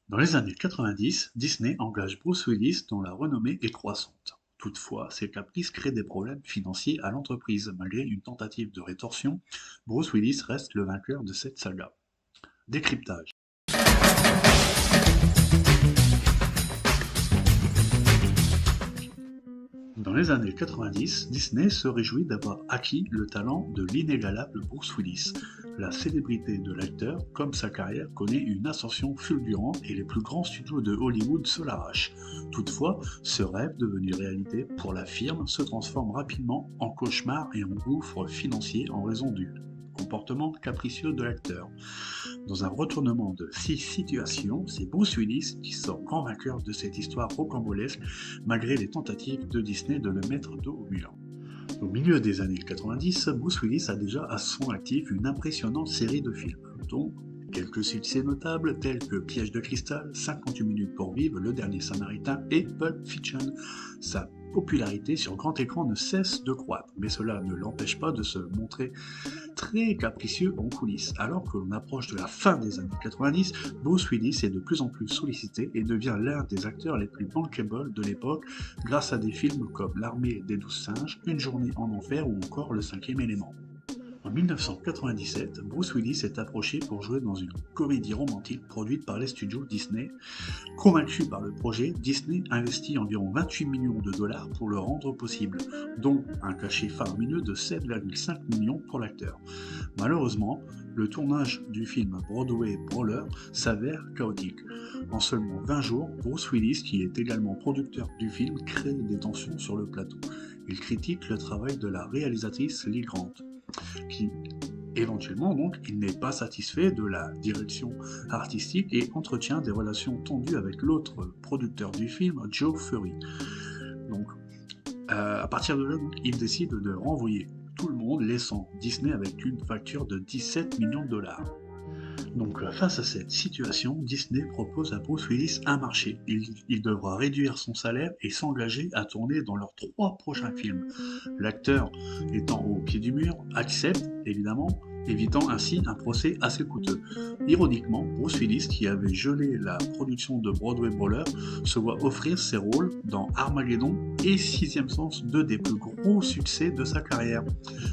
Dans les années 90, Disney engage Bruce Willis dont la renommée est croissante. Toutefois, ses caprices créent des problèmes financiers à l'entreprise. Malgré une tentative de rétorsion, Bruce Willis reste le vainqueur de cette saga. Décryptage. Dans les années 90, Disney se réjouit d'avoir acquis le talent de l'inégalable Bruce Willis. La célébrité de l'acteur, comme sa carrière, connaît une ascension fulgurante et les plus grands studios de Hollywood se l'arrachent. Toutefois, ce rêve devenu réalité pour la firme se transforme rapidement en cauchemar et en gouffre financier en raison du comportement capricieux de l'acteur. Dans un retournement de six situations, c'est Bruce Willis qui sort grand vainqueur de cette histoire rocambolesque malgré les tentatives de Disney de le mettre dos au mur. Au milieu des années 90, Bruce Willis a déjà à son actif une impressionnante série de films, dont quelques succès notables tels que Piège de cristal, 58 minutes pour vivre, Le Dernier Samaritain et Pulp Fiction. Sa popularité sur grand écran ne cesse de croître, mais cela ne l'empêche pas de se montrer très capricieux en coulisses. Alors que l'on approche de la fin des années 90, Bruce Willis est de plus en plus sollicité et devient l'un des acteurs les plus bankable de l'époque grâce à des films comme L'Armée des 12 singes, Une journée en enfer ou encore Le cinquième élément. En 1997, Bruce Willis est approché pour jouer dans une comédie romantique produite par les studios Disney. Convaincu par le projet, Disney investit environ 28 millions de dollars pour le rendre possible, dont un cachet faramineux de 7,5 millions pour l'acteur. Malheureusement, le tournage du film Broadway Brawler s'avère chaotique. En seulement 20 jours, Bruce Willis, qui est également producteur du film, crée des tensions sur le plateau. Il critique le travail de la réalisatrice Lee Grant, qui éventuellement donc il n'est pas satisfait de la direction artistique et entretient des relations tendues avec l'autre producteur du film, Joe Furey. Donc à partir de là, donc, il décide de renvoyer tout le monde, laissant Disney avec une facture de 17 millions de dollars. Donc face à cette situation, Disney propose à Bruce Willis un marché. Il devra réduire son salaire et s'engager à tourner dans leurs 3 prochains films. L'acteur, étant au pied du mur, accepte évidemment, évitant ainsi un procès assez coûteux. Ironiquement, Bruce Willis, qui avait gelé la production de Broadway Brawler, se voit offrir ses rôles dans Armageddon et Sixième Sens, deux des plus gros succès de sa carrière.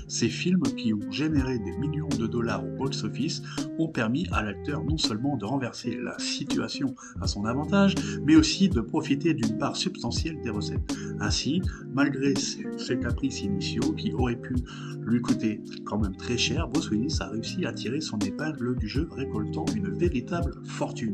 Ces films, qui ont généré des millions de dollars au box-office, ont permis à l'acteur non seulement de renverser la situation à son avantage, mais aussi de profiter d'une part substantielle des recettes. Ainsi, malgré ses caprices initiaux qui auraient pu lui coûter quand même très cher, Bruce Willis a réussi à tirer son épingle du jeu, récoltant une véritable fortune.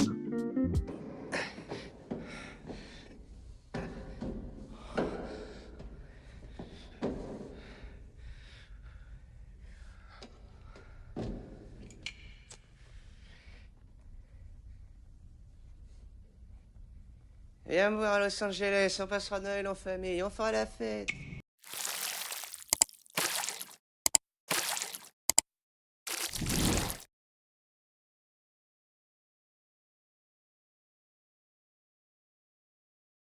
Viens me voir à Los Angeles, on passera Noël en famille, on fera la fête.